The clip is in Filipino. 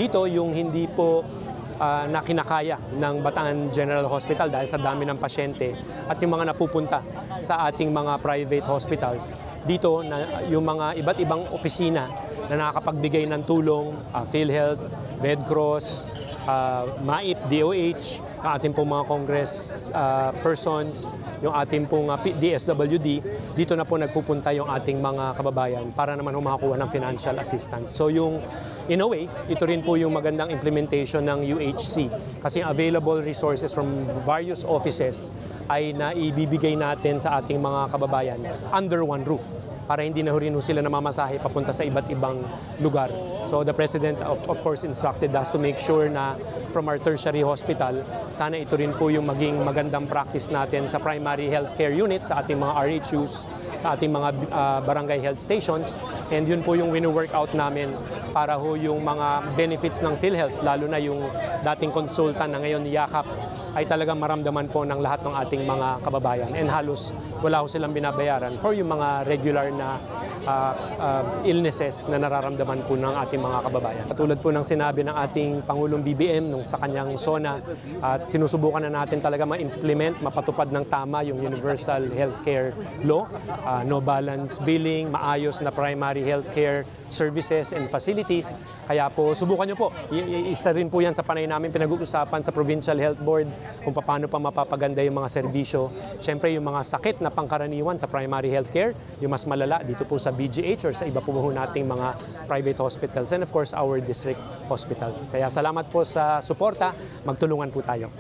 dito yung hindi po na kinakaya ng Bataan General Hospital dahil sa dami ng pasyente at yung mga napupunta sa ating mga private hospitals. Dito na yung mga iba't ibang opisina na nakakapagbigay ng tulong, PhilHealth, Red Cross, MAIP, DOH, ang ating pong mga Congress persons, yung ating pong DSWD, dito na po nagpupunta yung ating mga kababayan para naman makakuha ng financial assistance. So yung, in a way, ito rin po yung magandang implementation ng UHC kasi yung available resources from various offices ay naibibigay natin sa ating mga kababayan under one roof para hindi na rin sila namamasahe papunta sa iba't ibang lugar. So the President of course instructed us to make sure na from our tertiary hospital, sana ito rin po yung maging magandang practice natin sa primary healthcare unit, sa ating mga RHUs, sa ating mga barangay health stations. And yun po yung wino-work out namin para ho yung mga benefits ng PhilHealth, lalo na yung dating consultant na ngayon yakap, ay talagang maramdaman po ng lahat ng ating mga kababayan. And halos wala ho silang binabayaran for yung mga regular na illnesses na nararamdaman po ng ating mga kababayan. Katulad po ng sinabi ng ating Pangulong BBM nung sa kanyang SONA, at sinusubukan na natin talaga ma-implement, mapatupad ng tama yung Universal Healthcare Law, no balance billing, maayos na primary healthcare services and facilities. Kaya po subukan nyo po. Isa rin po yan sa panay namin pinag-uusapan sa Provincial Health Board kung paano pa mapapaganda yung mga serbisyo. Siyempre yung mga sakit na pangkaraniwan sa primary healthcare, yung mas malala dito po sa BGH or sa iba po nating mga private hospitals and of course our district hospitals. Kaya salamat po sa suporta, magtulungan po tayo.